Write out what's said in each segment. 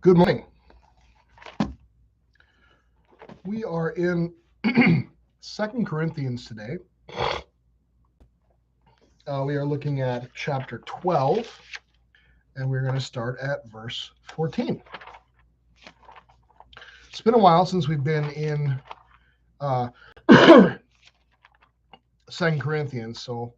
Good morning. We are in 2 Corinthians today. We are looking at chapter 12, and we're going to start at verse 14. It's been a while since we've been in 2 Corinthians, so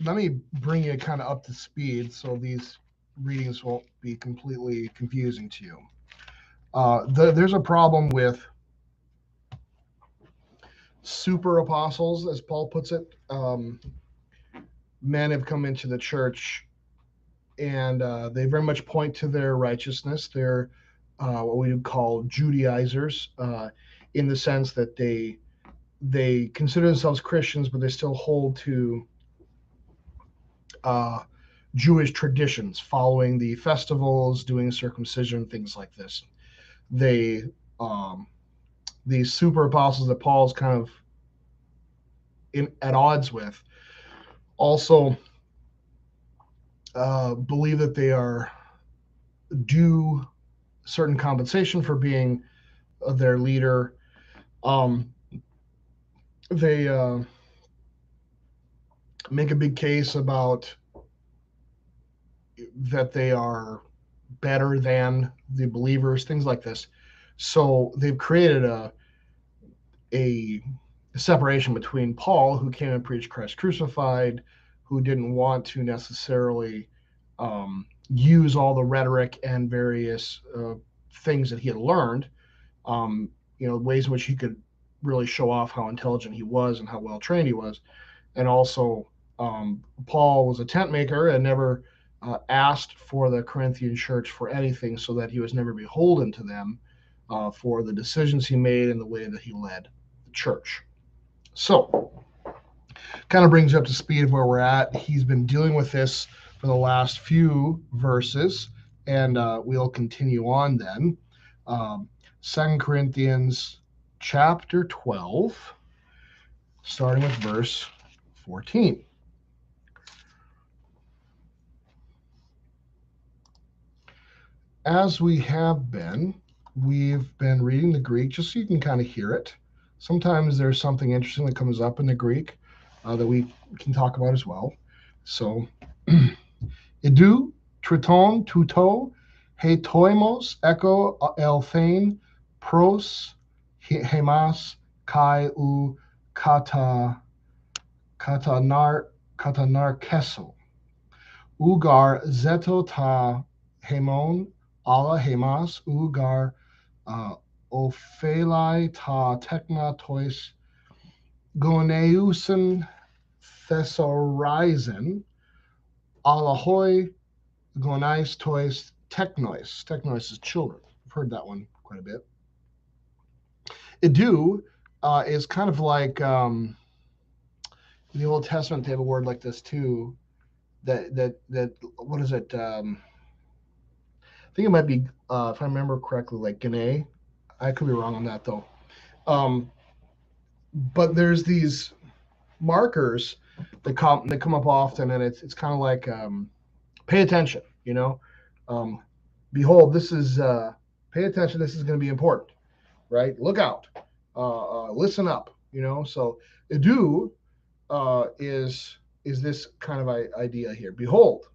let me bring you kind of up to speed so these readings won't be completely confusing to you. There's a problem with super apostles, as Paul puts it. Men have come into the church, and they very much point to their righteousness. They're what we would call Judaizers, in the sense that they consider themselves Christians, but they still hold to Jewish traditions, following the festivals, doing circumcision, things like this. These super apostles that Paul's kind of at odds with also believe that they are due certain compensation for being their leader. They make a big case about that they are better than the believers, things like this. So they've created a separation between Paul, who came and preached Christ crucified, who didn't want to necessarily use all the rhetoric and various things that he had learned, ways in which he could really show off how intelligent he was and how well trained he was. And also, Paul was a tent maker and never asked for the Corinthian church for anything, so that he was never beholden to them for the decisions he made and the way that he led the church. So, kind of brings you up to speed of where we're at. He's been dealing with this for the last few verses, and we'll continue on then. 2 Corinthians chapter 12, starting with verse 14. As we've been reading the Greek just so you can kind of hear it. Sometimes there's something interesting that comes up in the Greek that we can talk about as well. So, Idou, triton, tuto, he toimos, echo, elthein, pros, hemas, kai u katanarkeso. Ugar zeto ta hemon, ala hemas, ugar ophelai ta tekna tois, goneusen thesorizen, alahoi gonais tois teknois. Teknois is children. I've heard that one quite a bit. Idou is kind of like in the Old Testament. They have a word like this too. That what is it? I think it might be, if I remember correctly, like Gane. I could be wrong on that though. But there's these markers that come up often, and it's kind of like pay attention. Behold, this is pay attention. This is going to be important, right? Look out. Listen up. So Idou is this kind of idea here. Behold.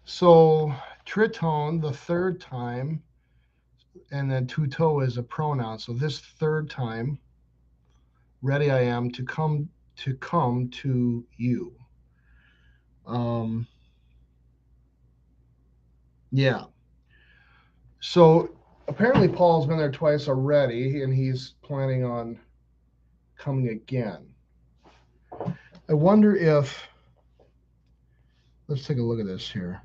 So triton, the third time, and then tuto is a pronoun. So this third time, ready I am to come to you. Yeah. So apparently Paul's been there twice already, and he's planning on coming again. I wonder if, let's take a look at this here.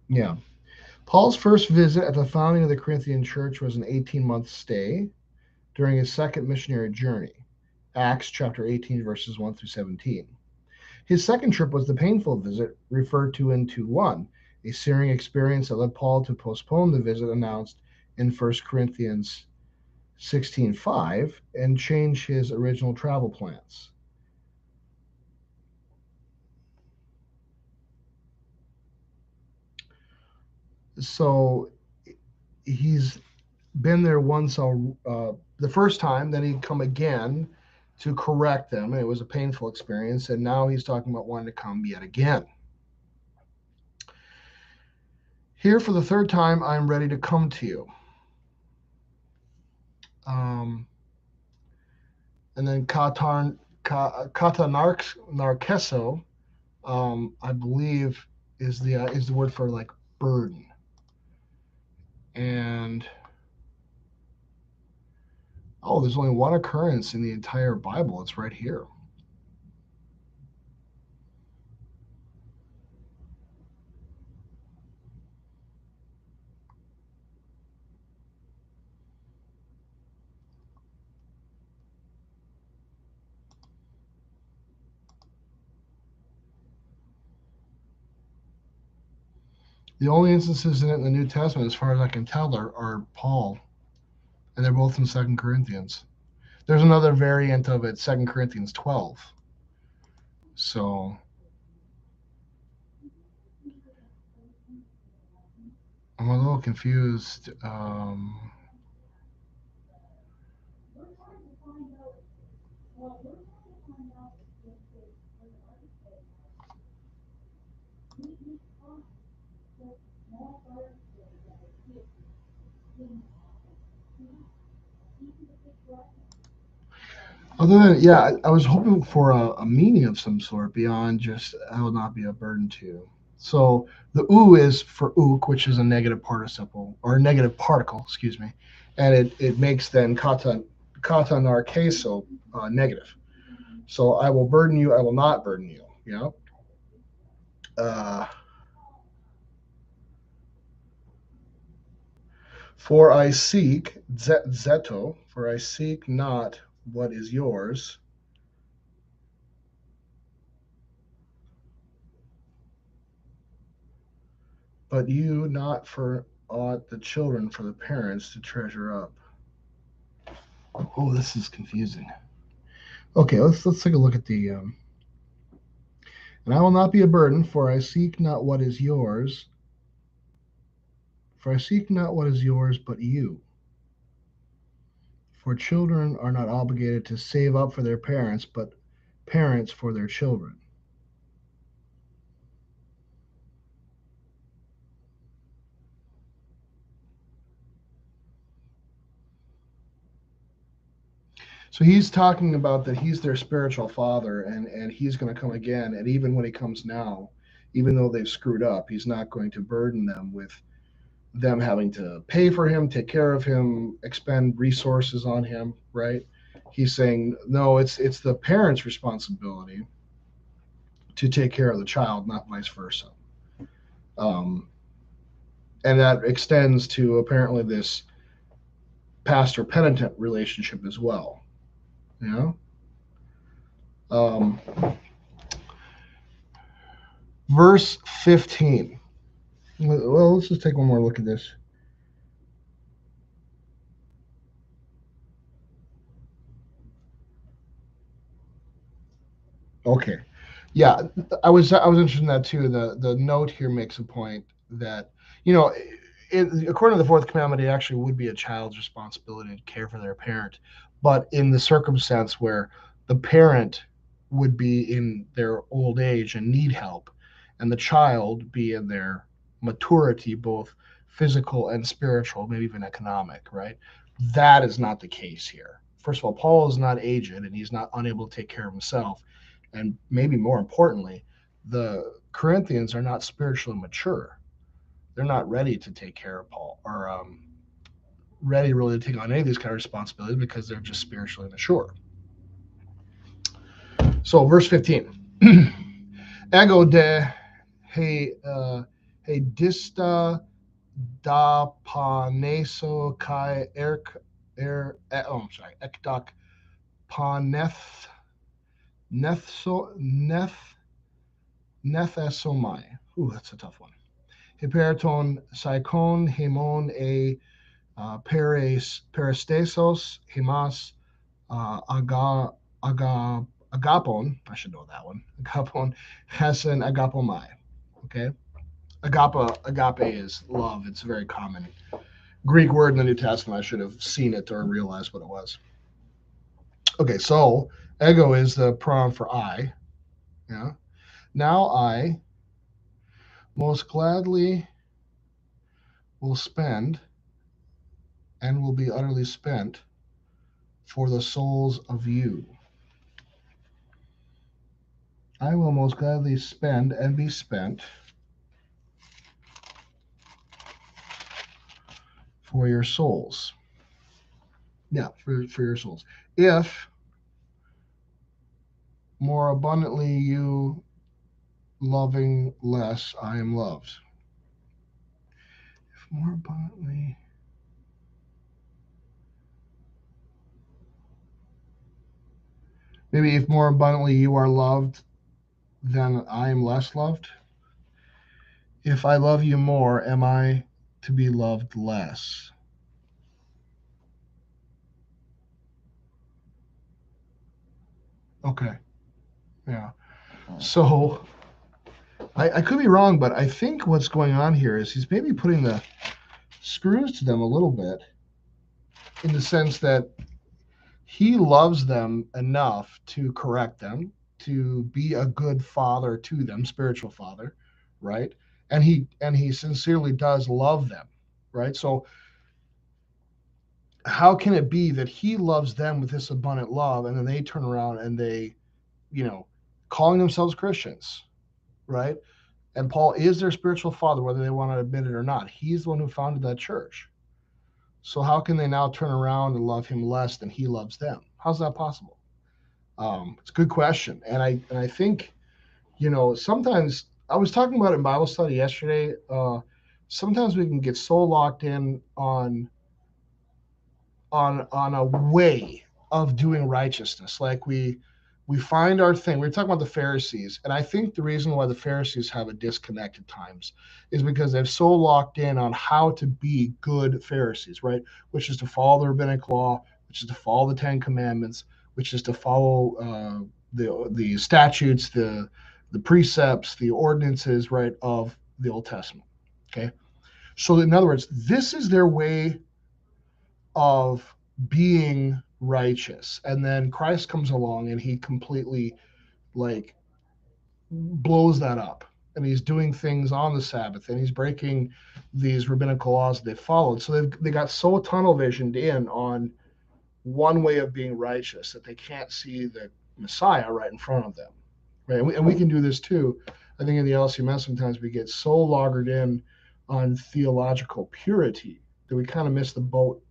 Yeah. Paul's first visit at the founding of the Corinthian church was an 18-month stay during his second missionary journey, Acts chapter 18, verses 1 through 17. His second trip was the painful visit referred to in 2:1, a searing experience that led Paul to postpone the visit announced in 1 Corinthians 16:5 and change his original travel plans. So he's been there once the first time, then he'd come again to correct them. It was a painful experience, and now he's talking about wanting to come yet again. Here for the third time, I'm ready to come to you. And then kata narkeso, I believe, is the word for like burden. And there's only one occurrence in the entire Bible. It's right here. The only instances in it in the New Testament, as far as I can tell, are Paul, and they're both in 2 Corinthians. There's another variant of it, 2 Corinthians 12. So I'm a little confused. Other than, yeah, I was hoping for a meaning of some sort beyond just I will not be a burden to you. So the u is for uk, which is a negative participle or a negative particle, excuse me, and it makes then kata narkeso negative. So I will burden you, I will not burden you. You know. For I seek zeto, for I seek not what is yours, but you not for aught the children for the parents to treasure up. Oh, this is confusing. Okay, let's take a look at the. And I will not be a burden, for I seek not what is yours. For I seek not what is yours, but you. For children are not obligated to save up for their parents, but parents for their children. So he's talking about that he's their spiritual father, and he's going to come again. And even when he comes now, even though they've screwed up, he's not going to burden them with them having to pay for him, take care of him, expend resources on him, right? He's saying, no, it's the parent's responsibility to take care of the child, not vice versa. Um, and that extends to apparently this pastor penitent relationship as well. You know? Verse 15. Well, let's just take one more look at this. Okay. Yeah, I was interested in that too. The note here makes a point that, you know, according to the fourth commandment, it actually would be a child's responsibility to care for their parent. But in the circumstance where the parent would be in their old age and need help, and the child be in their maturity, both physical and spiritual, maybe even economic, right? That is not the case here. First of all, Paul is not aged and he's not unable to take care of himself. And maybe more importantly, the Corinthians are not spiritually mature. They're not ready to take care of Paul or ready really to take on any of these kind of responsibilities because they're just spiritually mature. So, verse 15. Ego de he dista da paneso kai ekdak paneth nethesomai. Ooh, that's a tough one. Hyperton, Saikon, Hemon, Peristesos, Himas, aga, agapon, I should know that one. Agapon, Hesen, agapomai. Okay. Agape is love. It's a very common Greek word in the New Testament. I should have seen it or realized what it was. Okay, so ego is the pronoun for I. Yeah. Now I most gladly will spend and will be utterly spent for the souls of you. I will most gladly spend and be spent for your souls. Yeah, for your souls. If more abundantly you loving less, I am loved. If more abundantly. Maybe if more abundantly you are loved, then I am less loved. If I love you more, am I to be loved less? Okay. Yeah. So I could be wrong, but I think what's going on here is he's maybe putting the screws to them a little bit in the sense that he loves them enough to correct them, to be a good father to them, spiritual father, right? And he sincerely does love them, right? So how can it be that he loves them with this abundant love and then they turn around and they, you know, calling themselves Christians, right? And Paul is their spiritual father, whether they want to admit it or not. He's the one who founded that church. So how can they now turn around and love him less than he loves them? How's that possible? It's a good question, and I think, sometimes I was talking about it in Bible study yesterday. Sometimes we can get so locked in on a way of doing righteousness, like we find our thing. We were talking about the Pharisees, and I think the reason why the Pharisees have a disconnect at times is because they're so locked in on how to be good Pharisees, right? Which is to follow the rabbinic law, which is to follow the Ten Commandments, which is to follow the statutes, the precepts, the ordinances, right, of the Old Testament. Okay, so in other words, this is their way of being righteous, and then Christ comes along and he completely, like, blows that up, and he's doing things on the Sabbath, and he's breaking these rabbinical laws they followed. So they got so tunnel visioned in on one way of being righteous that they can't see the Messiah right in front of them, right? And we can do this too. I think in the LCMS sometimes we get so loggered in on theological purity that we kind of miss the boat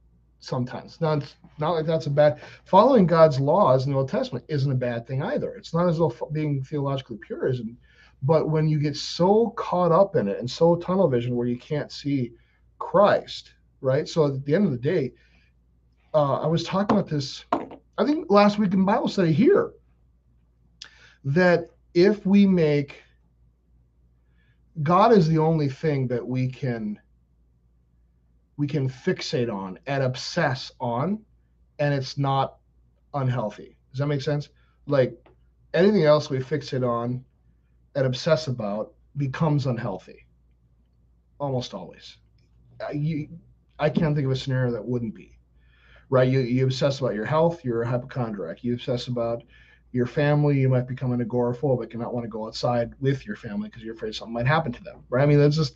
sometimes. Now, it's not like that's a bad. Following God's laws in the Old Testament isn't a bad thing either. It's not as though being theologically pure isn't. But when you get so caught up in it and so tunnel vision where you can't see Christ, right? So at the end of the day, I was talking about this, I think last week in Bible study here, that if we make God is the only thing that we can fixate on and obsess on, and it's not unhealthy. Does that make sense? Like, anything else we fixate on and obsess about becomes unhealthy almost always. I can't think of a scenario that wouldn't be, right? You obsess about your health, you're a hypochondriac. You obsess about your family, you might become an agoraphobic and not want to go outside with your family because you're afraid something might happen to them, right? I mean, that's just,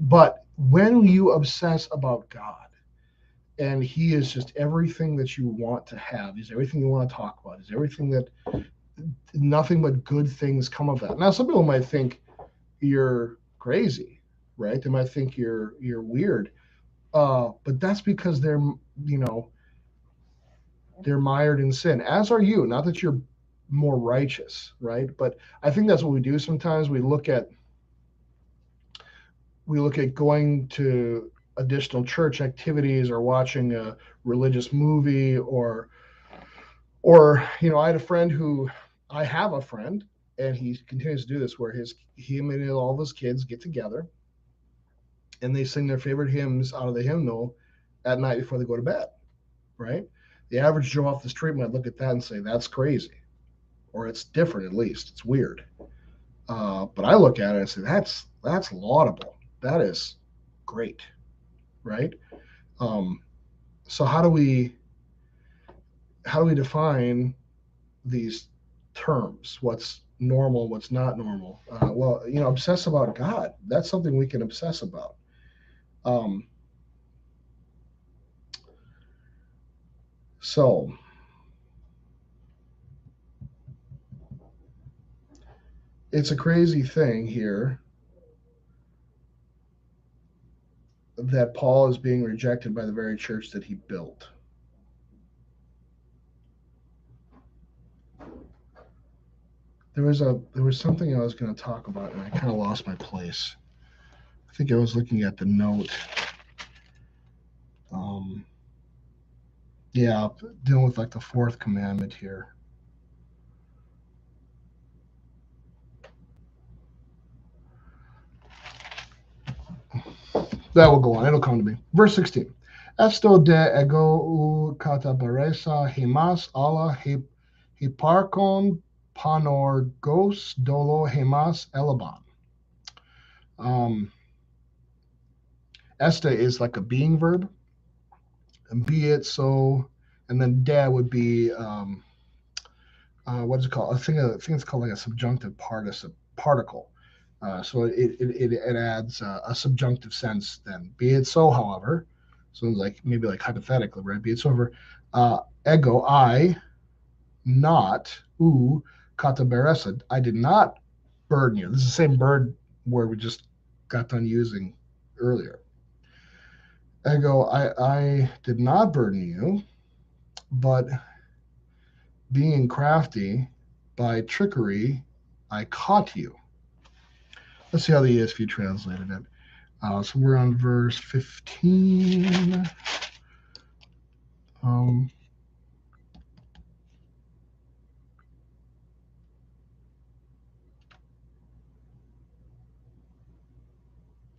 but when you obsess about God, and he is just everything that you want to have, he's everything you want to talk about, he's everything that, nothing but good things come of that. Now, some people might think you're crazy, right? They might think you're weird, but that's because you know they're mired in sin, as are you. Not that you're more righteous, right? But I think that's what we do sometimes. We look at going to additional church activities or watching a religious movie, or I have a friend, and he continues to do this, where him and all of his kids get together and they sing their favorite hymns out of the hymnal at night before they go to bed, right? The average Joe off the street might look at that and say, that's crazy, or it's different, at least. It's weird. But I look at it and say, that's laudable. That is great, right? Um, so how do we define these terms? What's normal? What's not normal? Well, obsess about God. That's something we can obsess about. Um, so it's a crazy thing here that Paul is being rejected by the very church that he built. There was something I was going to talk about, and I kind of lost my place. I think I was looking at the note. Yeah, dealing with like the fourth commandment here. That will go on. It'll come to me. Verse 16. Esto de ego u katabaresa hemas Allah hiparkon panorgos dolo hemas elaban. Esta is like a being verb, and be it so, and then de would be what is it called? I think it's called like a subjunctive particle. So it adds a subjunctive sense. Then be it so, however, so like maybe like hypothetically, right? Be it so, however, ego I not kata beresa. I did not burden you. This is the same bird where we just got done using earlier. Ego I did not burden you, but being crafty by trickery, I caught you. Let's see how the ESV translated it. So we're on verse 15.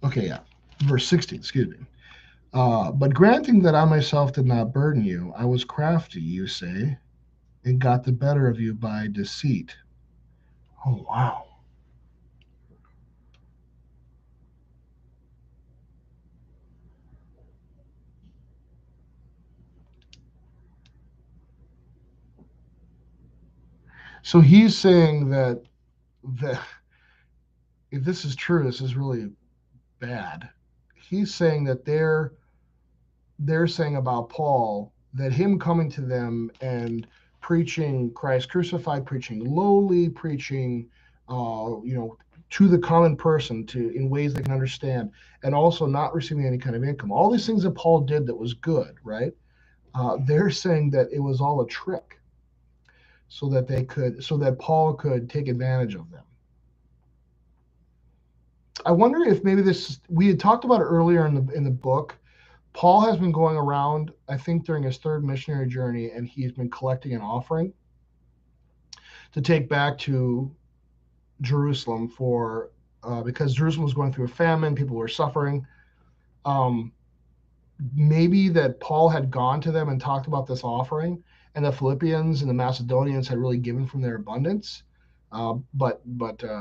Okay, yeah. Verse 16, excuse me. But granting that I myself did not burden you, I was crafty, you say, and got the better of you by deceit. Oh, wow. So he's saying that if this is true, this is really bad. He's saying that they're saying about Paul that him coming to them and preaching Christ crucified, preaching lowly, preaching, to the common person in ways they can understand, and also not receiving any kind of income. All these things that Paul did that was good, right? They're saying that it was all a trick, so that Paul could take advantage of them. I wonder if maybe we had talked about it earlier in the book. Paul has been going around, I think, during his third missionary journey, and he's been collecting an offering to take back to Jerusalem because Jerusalem was going through a famine, people were suffering. Maybe that Paul had gone to them and talked about this offering, and the Philippians and the Macedonians had really given from their abundance, but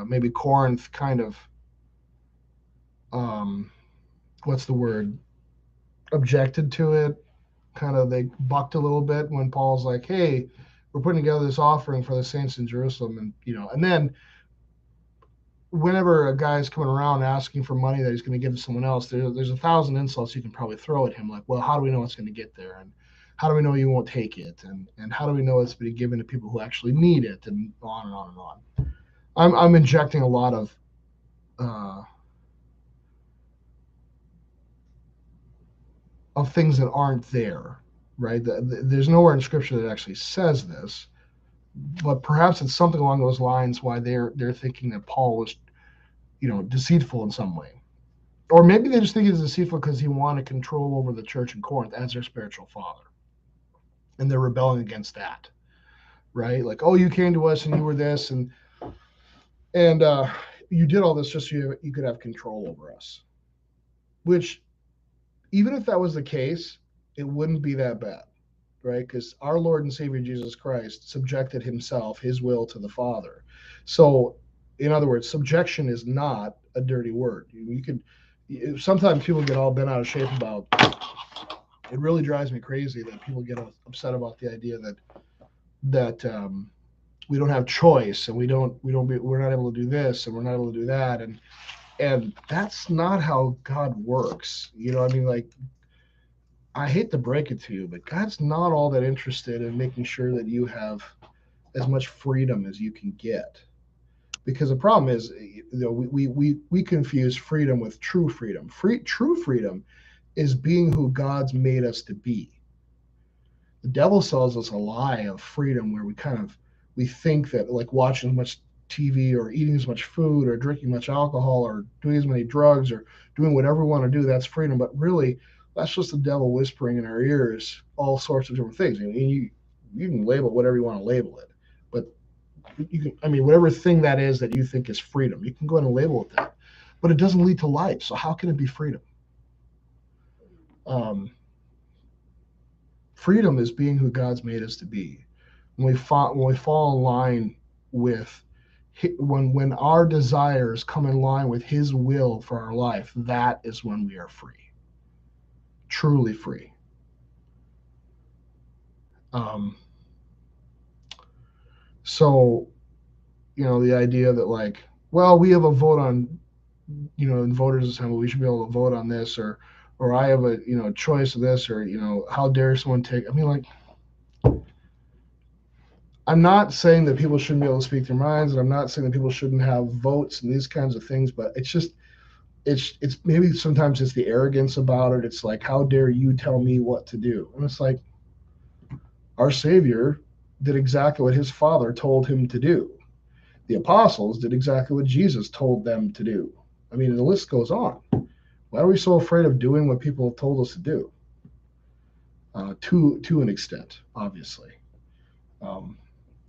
maybe Corinth kind of what's the word? Objected to it. Kind of they bucked a little bit when Paul's like, "Hey, we're putting together this offering for the saints in Jerusalem," and then whenever a guy's coming around asking for money that he's going to give to someone else, there's 1,000 insults you can probably throw at him, like, "Well, how do we know it's going to get there? And how do we know you won't take it? And how do we know it's being given to people who actually need it?" And on and on and on. I'm injecting a lot of things that aren't there, right? There's nowhere in Scripture that actually says this, but perhaps it's something along those lines why they're thinking that Paul was, deceitful in some way, or maybe they just think he's deceitful because he wanted control over the church in Corinth as their spiritual father, and they're rebelling against that, right? Like, oh, you came to us and you were this, and you did all this just so you could have control over us. Which, even if that was the case, it wouldn't be that bad, right? Because our Lord and Savior Jesus Christ subjected himself, his will, to the Father. So, in other words, subjection is not a dirty word. You could sometimes people get all bent out of shape about. It really drives me crazy that people get upset about the idea that we don't have choice and we're not able to do this and we're not able to do that, and that's not how God works. I mean, like, I hate to break it to you, but God's not all that interested in making sure that you have as much freedom as you can get. Because the problem is, we confuse freedom with true freedom. True freedom is being who God's made us to be. The devil sells us a lie of freedom where we think that, like, watching as much TV or eating as much food or drinking much alcohol or doing as many drugs or doing whatever we want to do, that's freedom. But really, that's just the devil whispering in our ears all sorts of different things. You can label whatever you want to label it, but you can, I mean, whatever thing that is that you think is freedom, you can go ahead and label it that. But it doesn't lead to life. So how can it be freedom? Um, Freedom is being who God's made us to be. When we fall in line with when our desires come in line with His will for our life, that is when we are free, truly free. Um, so the idea that, like, well, we have a vote on, in voters assembly, we should be able to vote on this, or I have a choice of this, or how dare someone take. I mean, like, I'm not saying that people shouldn't be able to speak their minds, and I'm not saying that people shouldn't have votes and these kinds of things, but it's just it's maybe sometimes it's the arrogance about it. It's like, how dare you tell me what to do? And it's like, our Savior did exactly what his Father told him to do. The apostles did exactly what Jesus told them to do. I mean, the list goes on. Why are we so afraid of doing what people have told us to do? To an extent, obviously. Um,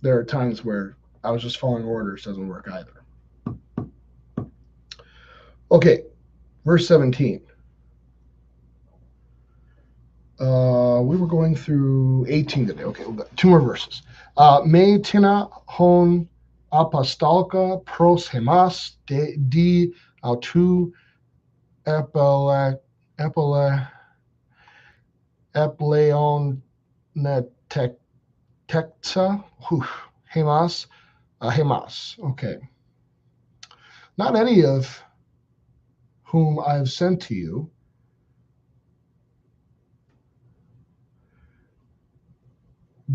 there are times where I was just following orders doesn't work either. Okay, verse 17. We were going through 18 today. Okay, we've got two more verses. Me tina hon apostolica pros hemas di autu epile epleon netekta hemas hemas. Okay. Not any of whom I have sent to you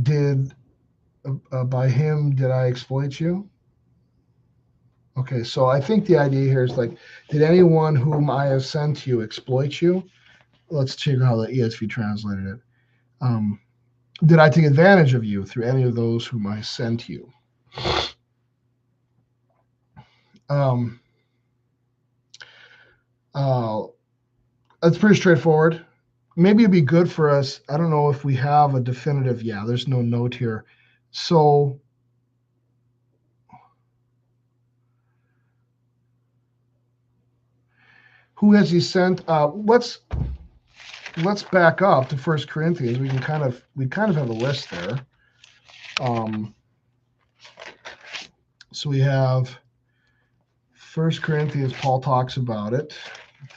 did by him did I exploit you? Okay, so I think the idea here is, like, did anyone whom I have sent to you exploit you? Let's check how the ESV translated it. Did I take advantage of you through any of those whom I sent you? Um, that's pretty straightforward. Maybe it'd be good for us. I don't know if we have a definitive. Yeah, there's no note here. So who has he sent? Let's back up to 1 Corinthians. We kind of have a list there. So we have 1 Corinthians. Paul talks about it.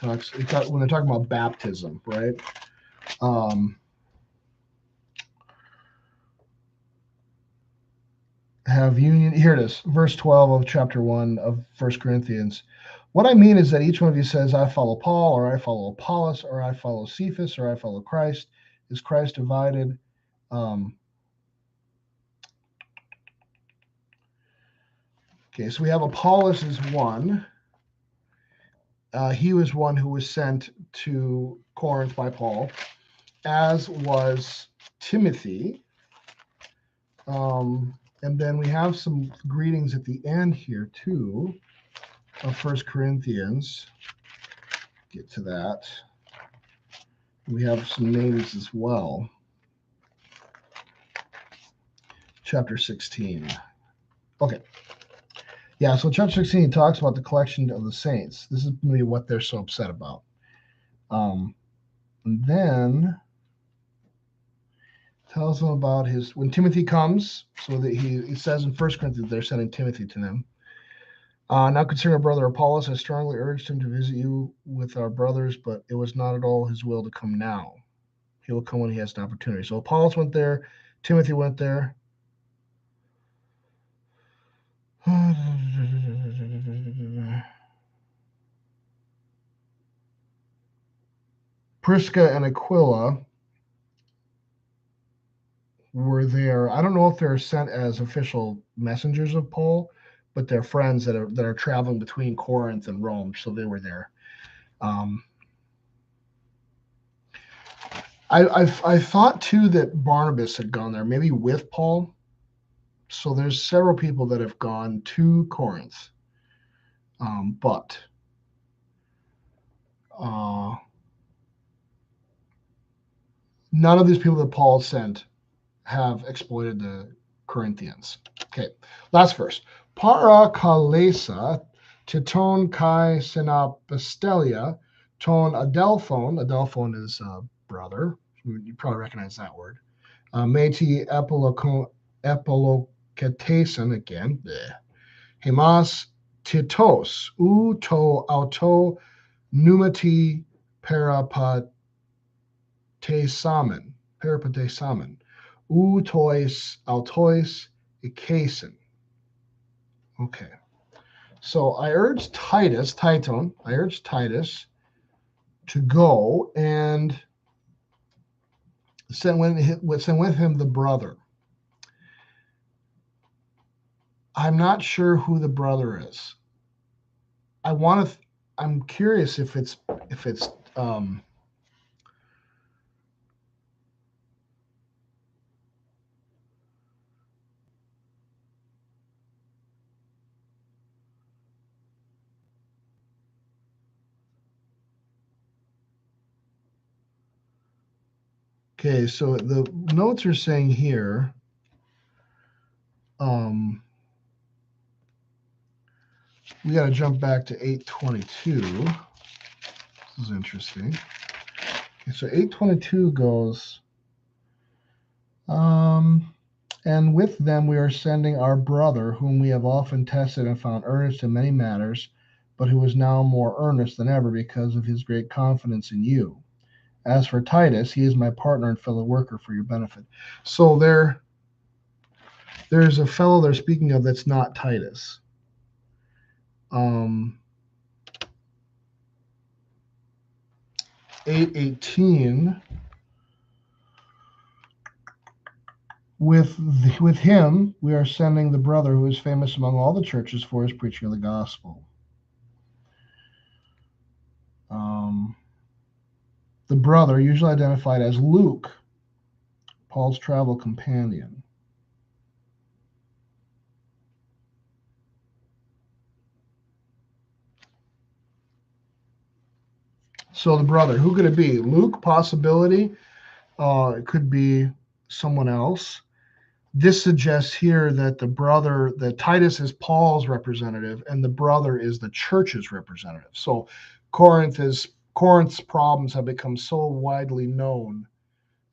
When they're talking about baptism, right? Have union. Here it is, verse 12 of chapter 1 of 1 Corinthians. What I mean is that each one of you says, I follow Paul, or I follow Apollos, or I follow Cephas, or I follow Christ. Is Christ divided? Okay, so we have Apollos is one. He was one who was sent to Corinth by Paul, as was Timothy. And then we have some greetings at the end here, too, of 1 Corinthians. Get to that. We have some names as well. Chapter 16. Okay. Yeah, so chapter 16 talks about the collection of the saints. This is maybe what they're so upset about. And then tells them about when Timothy comes, so that it says in 1 Corinthians they're sending Timothy to them. Now concerning our brother Apollos, I strongly urged him to visit you with our brothers, but it was not at all his will to come now. He will come when he has an opportunity. So Apollos went there, Timothy went there. Prisca and Aquila were there. I don't know if they're sent as official messengers of Paul, but they're friends that are traveling between Corinth and Rome, so they were there. I thought too that Barnabas had gone there, maybe with Paul. So there's several people that have gone to Corinth, but none of these people that Paul sent have exploited the Corinthians. Okay, last verse. Para kalesa titon kai sinapastelia ton adelphon. Adelphon is brother. You probably recognize that word. Meti epiloketason again. Bleh. Hemas titos to auto numati peripatesamen. Utois autois ikasen. Okay. So I urged Titus to go and send with him the brother. I'm not sure who the brother is. I'm curious if it's okay, so the notes are saying here, we got to jump back to 8:22. This is interesting. Okay, so 8:22 goes, and with them we are sending our brother, whom we have often tested and found earnest in many matters, but who is now more earnest than ever because of his great confidence in you. As for Titus, he is my partner and fellow worker for your benefit. So there's a fellow they're speaking of that's not Titus. 8:18. With him, we are sending the brother who is famous among all the churches for his preaching of the gospel. The brother, usually identified as Luke, Paul's travel companion. So the brother, who could it be? Luke, possibility. It could be someone else. This suggests here that that Titus is Paul's representative and the brother is the church's representative. So Corinth's problems have become so widely known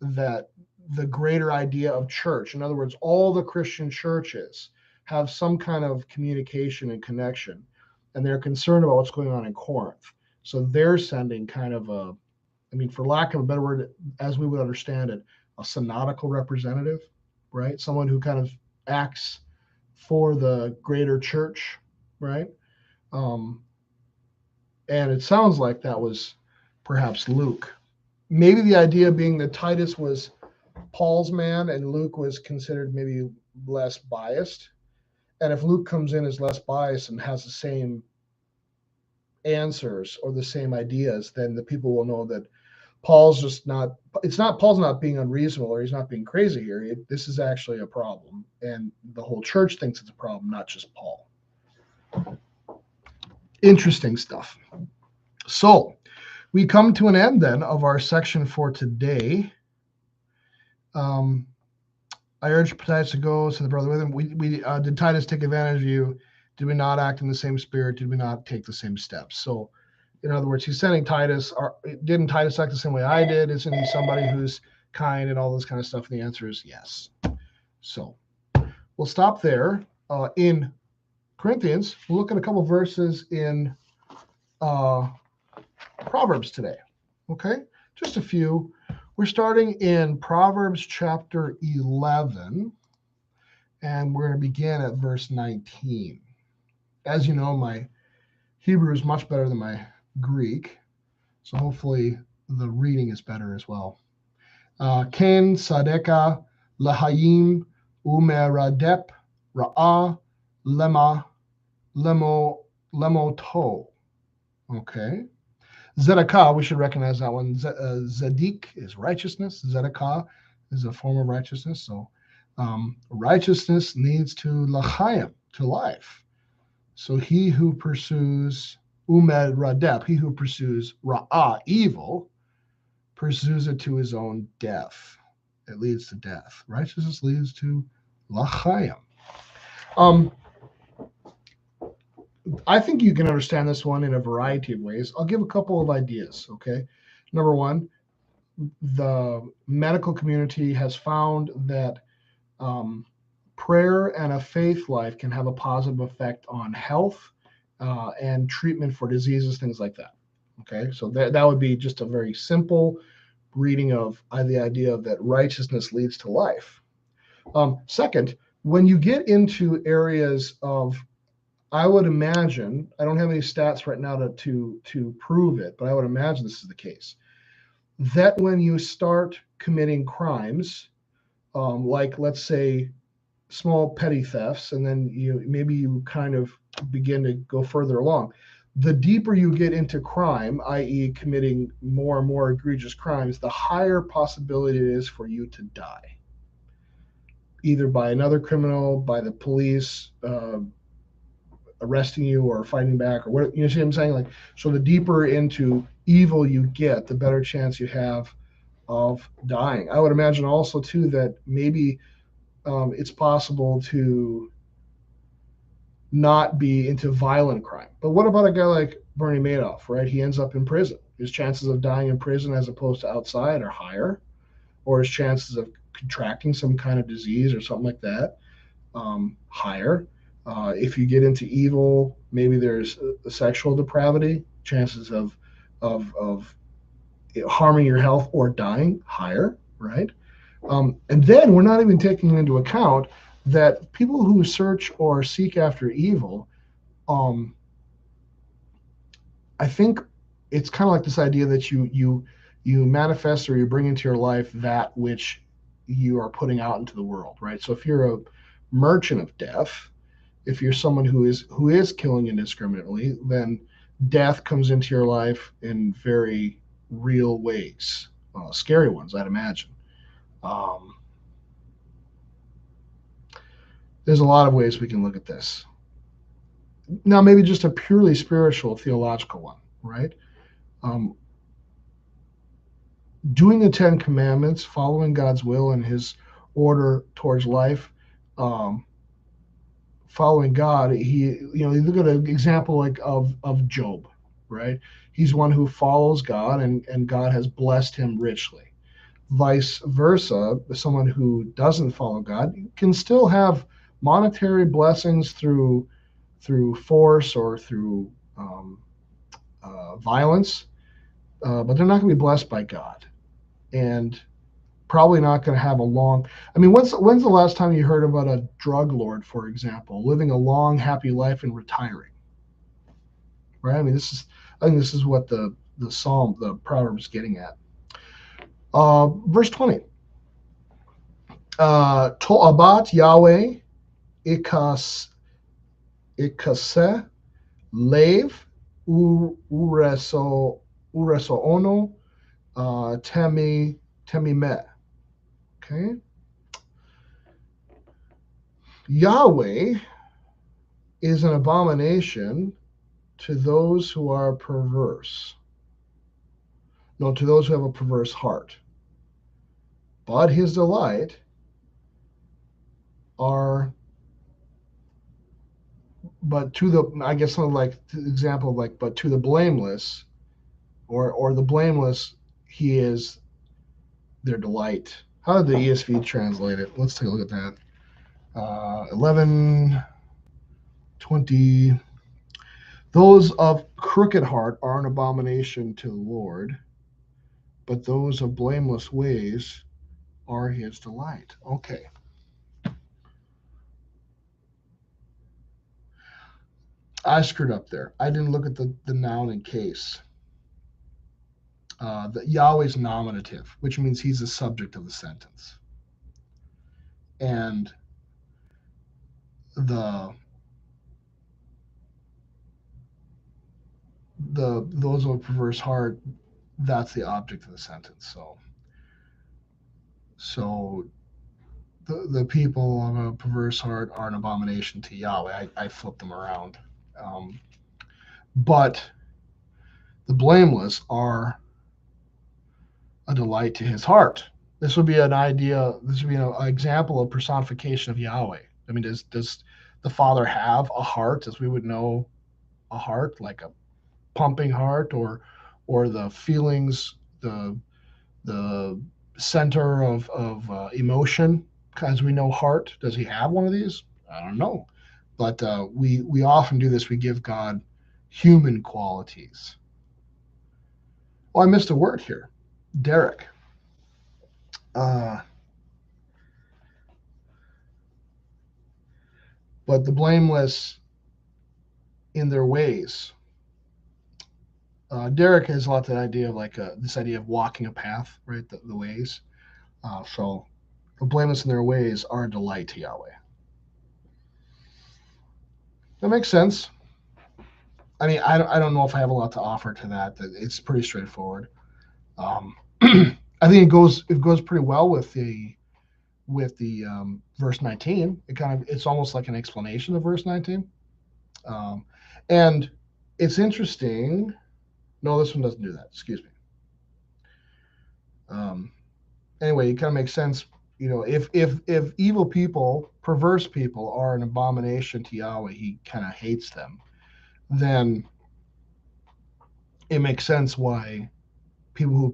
that the greater idea of church, in other words, all the Christian churches have some kind of communication and connection, and they're concerned about what's going on in Corinth. So they're sending kind of for lack of a better word, as we would understand it, a synodical representative, right? Someone who kind of acts for the greater church, right? And it sounds like that was perhaps Luke. Maybe the idea being that Titus was Paul's man and Luke was considered maybe less biased. And if Luke comes in as less biased and has the same answers or the same ideas, then the people will know that Paul's not being unreasonable or he's not being crazy here. This is actually a problem. And the whole church thinks it's a problem, not just Paul. Interesting stuff. So we come to an end then of our section for today. I urged Titus to go, send the brother with him. Did Titus take advantage of you? Did we not act in the same spirit? Did we not take the same steps? So, in other words, he's sending Titus. Didn't Titus act the same way I did? Isn't he somebody who's kind and all this kind of stuff? And the answer is yes. So we'll stop there. In Corinthians, we'll look at a couple verses in Proverbs today. Okay, just a few. We're starting in Proverbs chapter 11, and we're going to begin at verse 19. As you know, my Hebrew is much better than my Greek, so hopefully the reading is better as well. Ken sadeka lahayim umeradep ra'ah lema lemoto. Okay. Zedekah, we should recognize that one. Zedik is righteousness. Zedekah is a form of righteousness. So righteousness leads to l'chaim, to life. So he who pursues umed radep, he who pursues ra'ah, evil, pursues it to his own death. It leads to death. Righteousness leads to l'chaim. I think you can understand this one in a variety of ways. I'll give a couple of ideas, okay? Number one, the medical community has found that prayer and a faith life can have a positive effect on health and treatment for diseases, things like that, okay? So that would be just a very simple reading of the idea that righteousness leads to life. Second, when you get into areas of, I would imagine, I don't have any stats right now to prove it, but I would imagine this is the case, that when you start committing crimes, like let's say small petty thefts, and then you kind of begin to go further along, the deeper you get into crime, i.e. committing more and more egregious crimes, the higher possibility it is for you to die, either by another criminal, by the police, arresting you or fighting back, or what, you see what I'm saying? Like, so the deeper into evil you get, the better chance you have of dying. I would imagine also too that maybe it's possible to not be into violent crime. But what about a guy like Bernie Madoff, right? He ends up in prison. His chances of dying in prison as opposed to outside are higher, or his chances of contracting some kind of disease or something like that higher. If you get into evil, maybe there's a sexual depravity, chances of harming your health or dying higher, right? And then we're not even taking into account that people who search or seek after evil, I think it's kind of like this idea that you manifest or you bring into your life that which you are putting out into the world, right? So if you're a merchant of death, if you're someone who is killing indiscriminately, then death comes into your life in very real ways, scary ones, I'd imagine. There's a lot of ways we can look at this. Now, maybe just a purely spiritual, theological one, right? Doing the Ten Commandments, following God's will and His order towards life, following God. You look at an example like of Job, right? He's one who follows God, and God has blessed him richly. Vice versa, someone who doesn't follow God can still have monetary blessings through force or through violence, but they're not going to be blessed by God, and probably not going to have a long. I mean, when's the last time you heard about a drug lord, for example, living a long, happy life and retiring? Right. I mean, I think this is what the Proverbs is getting at. Verse 20. To'abat Yahweh ikaseh lev ureso ono temimeh. Okay. Yahweh is an abomination to those who are perverse. No, to those who have a perverse heart. But his delight are, but to the, I guess something like example, like, but to the blameless, or the blameless, he is their delight. How did the ESV translate it? Let's take a look at that. 11:20. Those of crooked heart are an abomination to the Lord, but those of blameless ways are his delight. Okay. I screwed up there. I didn't look at the noun in case. The Yahweh's nominative, which means he's the subject of the sentence. And those of a perverse heart, that's the object of the sentence. So the people of a perverse heart are an abomination to Yahweh. I flipped them around. But the blameless are a delight to his heart. This would be an idea. This would be an example of personification of Yahweh. I mean, does the Father have a heart, as we would know a heart, like a pumping heart, or the feelings, the center of emotion, as we know heart? Does he have one of these? I don't know, but we often do this. We give God human qualities. Oh, I missed a word here. Derek. But the blameless in their ways. Derek has a lot of that idea of like this idea of walking a path, right? The ways. So the blameless in their ways are a delight to Yahweh. That makes sense. I mean, I don't know if I have a lot to offer to that. It's pretty straightforward. I think it goes pretty well with the verse 19. It's almost like an explanation of verse 19. And it's interesting. No, this one doesn't do that. Excuse me. Anyway, it kind of makes sense. If evil people, perverse people, are an abomination to Yahweh, he kind of hates them. Then it makes sense why people who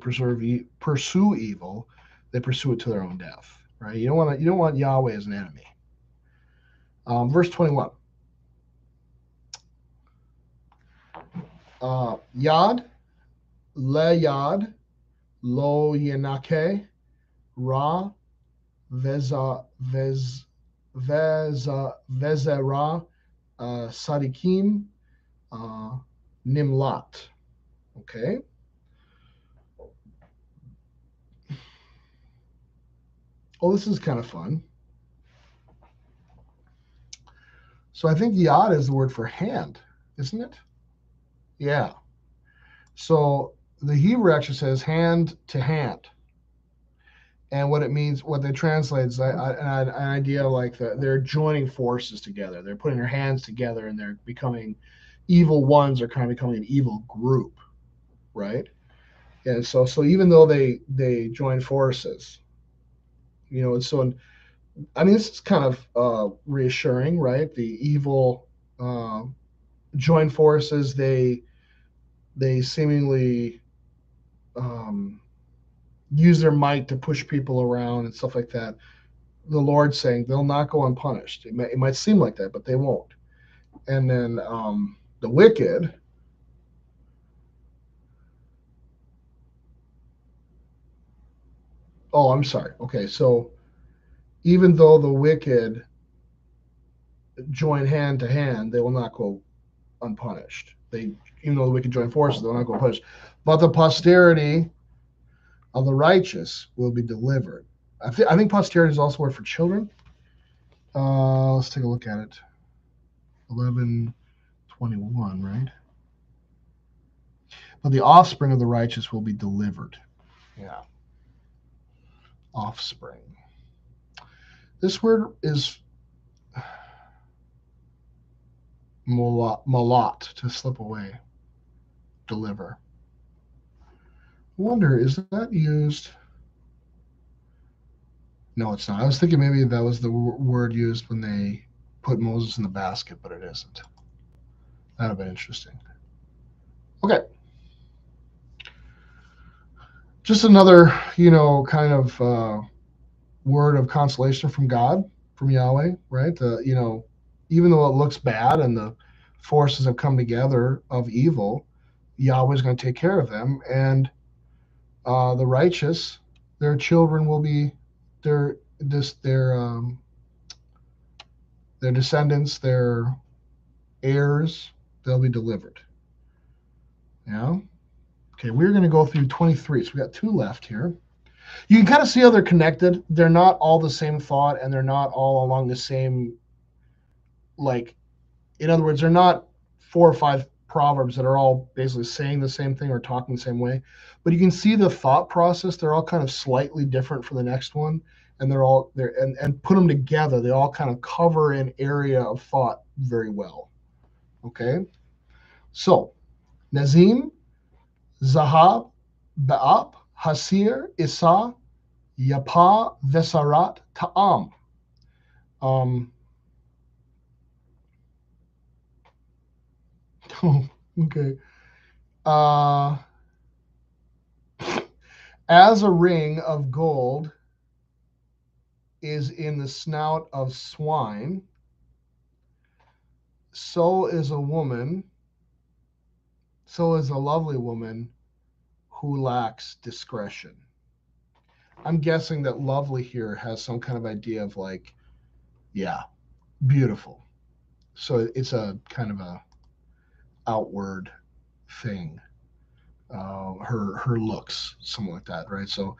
pursue evil, they pursue it to their own death, right? You don't want Yahweh as an enemy. Verse 21. Yad, le yad, lo yenake, ra, vezera, sadikim, nimlat. Okay. Oh, this is kind of fun. So I think yad is the word for hand, isn't it? Yeah. So the Hebrew actually says hand to hand. And what it means, what they translate is an idea like they're joining forces together. They're putting their hands together and they're becoming evil ones, are kind of becoming an evil group, right? And so even though they join forces, and so I mean, this is kind of reassuring, right? The evil join forces. They seemingly use their might to push people around and stuff like that. The Lord saying they'll not go unpunished. It might seem like that, but they won't. And then the wicked. Oh, I'm sorry. Okay, so even though the wicked join hand to hand, they will not go unpunished. Even though the wicked join forces, they will not go unpunished. But the posterity of the righteous will be delivered. I think posterity is also a word for children. Let's take a look at it. 11:21, right? But the offspring of the righteous will be delivered. Yeah. Offspring. This word is malat, to slip away, deliver. I wonder, is that used? No, it's not. I was thinking maybe that was the word used when they put Moses in the basket, but it isn't. That'd have been interesting. Okay. just another, kind of word of consolation from God, from Yahweh, right? Even though it looks bad and the forces have come together of evil, Yahweh's going to take care of them, and the righteous, their children will be their this their descendants, their heirs, they'll be delivered. Yeah. Okay, we're going to go through 23. So we got two left here. You can kind of see how they're connected. They're not all the same thought, and they're not all along the same, like, in other words, they're not 4 or 5 proverbs that are all basically saying the same thing or talking the same way. But you can see the thought process. They're all kind of slightly different for the next one, and they're all there, and put them together. They all kind of cover an area of thought very well. Okay, so Nazim, Zahab, Ba'ap, Hasir, Isa, Yapa, Vesarat, Ta'am. Um, okay. Uh, as a ring of gold is in the snout of swine, so is a lovely woman who lacks discretion. I'm guessing that lovely here has some kind of idea of like, yeah, beautiful. So it's a kind of a outward thing. Her looks, something like that, right? So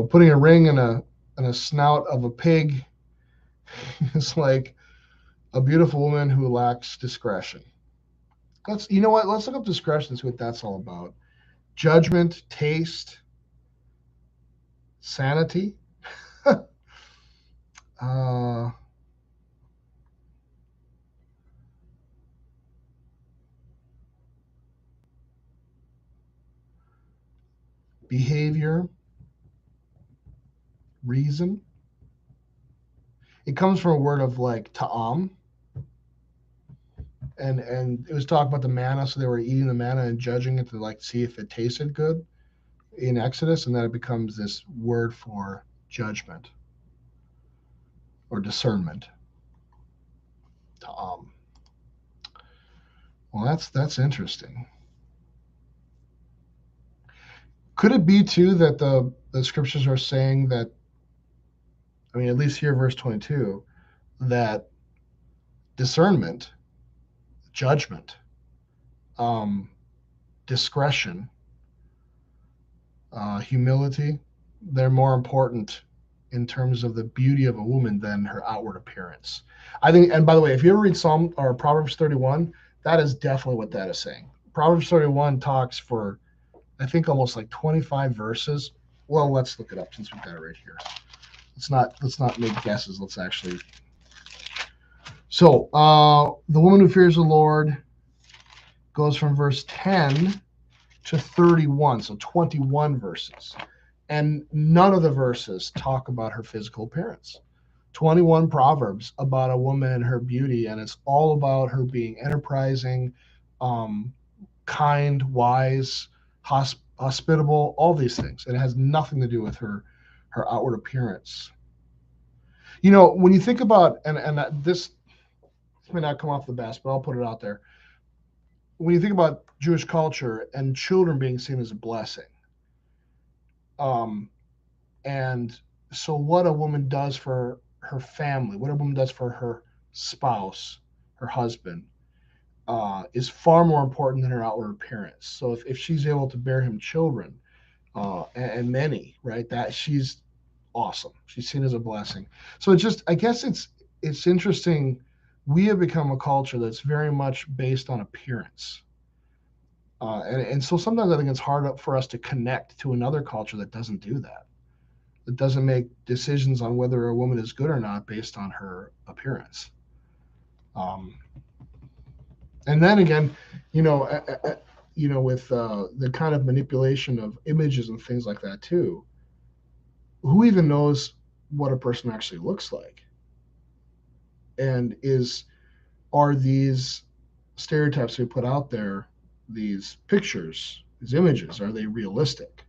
putting a ring in a snout of a pig is like a beautiful woman who lacks discretion. You know what? Let's look up discretion and see what that's all about. Judgment, taste, sanity, uh, behavior, reason. It comes from a word of like ta'am, and it was talking about the manna, so they were eating the manna and judging it to like see if it tasted good in Exodus, and then it becomes this word for judgment or discernment. Ta'am. Well, that's interesting. Could it be too that the scriptures are saying that, I mean, at least here, verse 22, that discernment, judgment, um, discretion, humility, they're more important in terms of the beauty of a woman than her outward appearance. I think, and by the way, if you ever read Psalm or Proverbs 31, that is definitely what that is saying. Proverbs 31 talks for, I think, almost like 25 verses. Well, let's look it up since we've got it right here. Let's not make guesses. Let's actually. So the woman who fears the Lord goes from verse 10 to 31, so 21 verses. And none of the verses talk about her physical appearance. 21 proverbs about a woman and her beauty, and it's all about her being enterprising, kind, wise, hospitable, all these things. And it has nothing to do with her outward appearance. When you think about, and this may not come off the best, but I'll put it out there. When you think about Jewish culture and children being seen as a blessing, and so what a woman does for her family, what a woman does for her spouse, her husband, is far more important than her outward appearance. So if she's able to bear him children, and many, right, that she's awesome. She's seen as a blessing. So I guess it's interesting. We have become a culture that's very much based on appearance. And so sometimes I think it's hard for us to connect to another culture that doesn't do that. That doesn't make decisions on whether a woman is good or not based on her appearance. And then again, with the kind of manipulation of images and things like that too, who even knows what a person actually looks like? And are these stereotypes we put out there, these pictures, these images, are they realistic?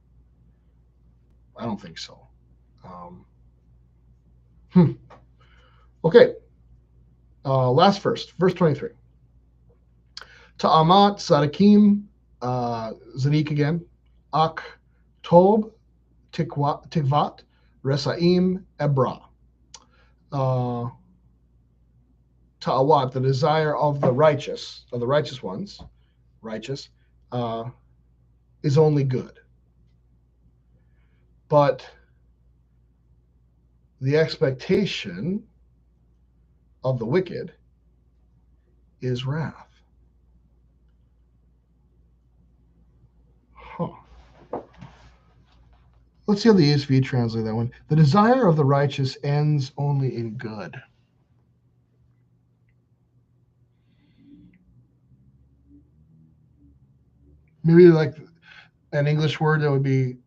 I don't think so. Hmm. Okay. Last verse 23. Ta'amat Sadakim, Zadik again, Ak Tob Tikvat Resaim Ebra. Ta'awat, the desire of the righteous ones, righteous, is only good. But the expectation of the wicked is wrath. Huh. Let's see how the ESV translate that one. The desire of the righteous ends only in good. Maybe like an English word that would be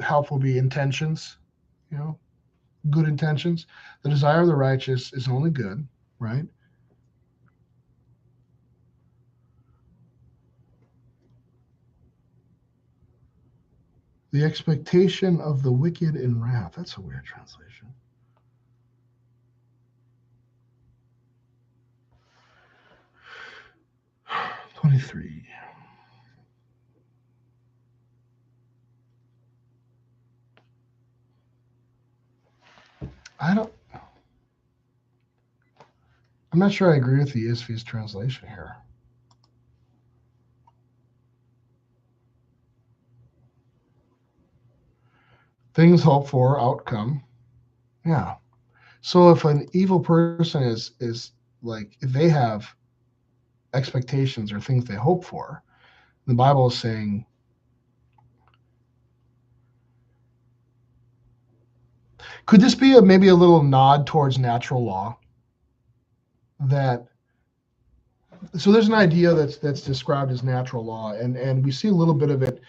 helpful would be intentions, good intentions. The desire of the righteous is only good, right? The expectation of the wicked in wrath. That's a weird translation. '23. I'm not sure I agree with the ESV's translation here. Things hoped for, outcome. Yeah. So if an evil person is like, if they have expectations or things they hope for, the Bible is saying, could this be maybe a little nod towards natural law? That so there's an idea that's described as natural law, and we see a little bit of it,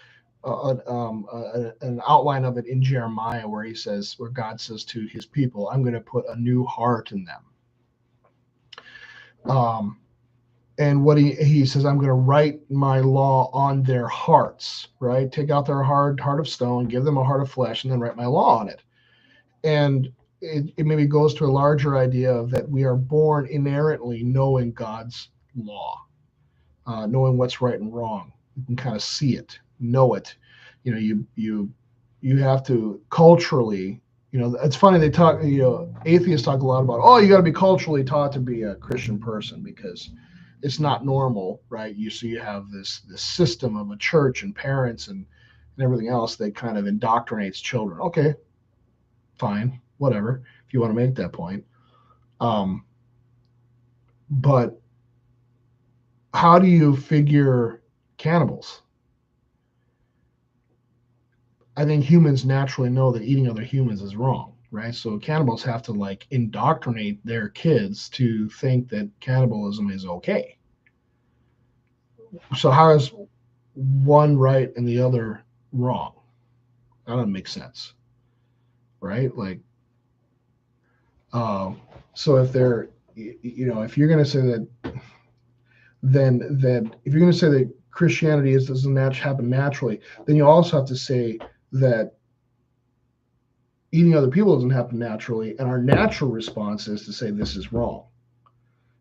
an outline of it in Jeremiah, where God says to his people, "I'm going to put a new heart in them." And what he says, I'm going to write my law on their hearts, right? Take out their heart of stone, give them a heart of flesh, and then write my law on it. And it maybe goes to a larger idea of that we are born inherently knowing God's law, knowing what's right and wrong. You can kind of see it, know it. You have to culturally. It's funny they talk. Atheists talk a lot about, oh, you got to be culturally taught to be a Christian person because it's not normal, right? You have this system of a church and parents and everything else that kind of indoctrinates children. Okay, fine, whatever, if you want to make that point. But how do you figure cannibals? I think humans naturally know that eating other humans is wrong, right? So cannibals have to like indoctrinate their kids to think that cannibalism is okay. So how is one right and the other wrong? That doesn't make sense, right? Like, so if they're, if you're going to say that, then if you're going to say that Christianity doesn't happen naturally, then you also have to say that eating other people doesn't happen naturally, and our natural response is to say this is wrong.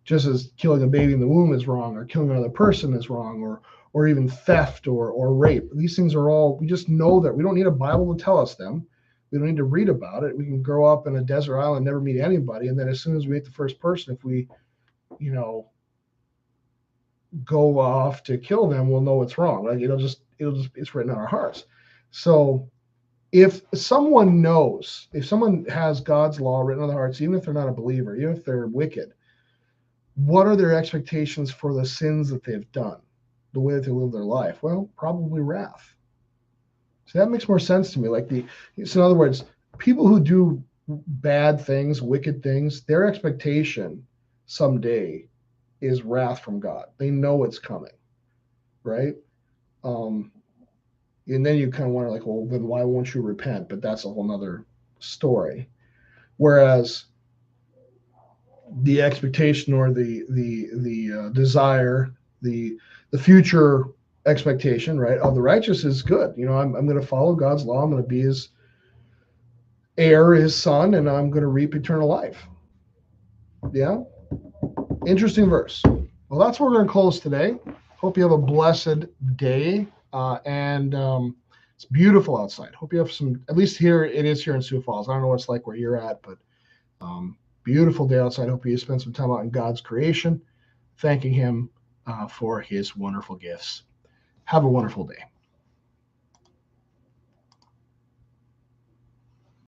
Just as killing a baby in the womb is wrong, or killing another person is wrong, or even theft or rape. These things are all, we just know that. We don't need a Bible to tell us them. We don't need to read about it. We can grow up in a desert island, never meet anybody, and then as soon as we meet the first person, if we, go off to kill them, we'll know it's wrong. Like it's written on our hearts. So if someone has God's law written on their hearts, even if they're not a believer, even if they're wicked, what are their expectations for the sins that they've done, the way that they live their life? Well, probably wrath. So that makes more sense to me. So in other words, people who do bad things, wicked things, their expectation someday is wrath from God. They know it's coming, right? And then you kind of wonder, like, well, then why won't you repent? But that's a whole nother story. Whereas the expectation or the desire, the future expectation, right, of the righteous is good. I'm going to follow God's law. I'm going to be heir his son, and I'm going to reap eternal life. Yeah, interesting verse. Well, that's where we're going to close today. Hope you have a blessed day, and it's beautiful outside. Hope you have some. At least here it is here in Sioux Falls. I don't know what it's like where you're at, but beautiful day outside. Hope you spend some time out in God's creation, thanking Him for His wonderful gifts. Have a wonderful day.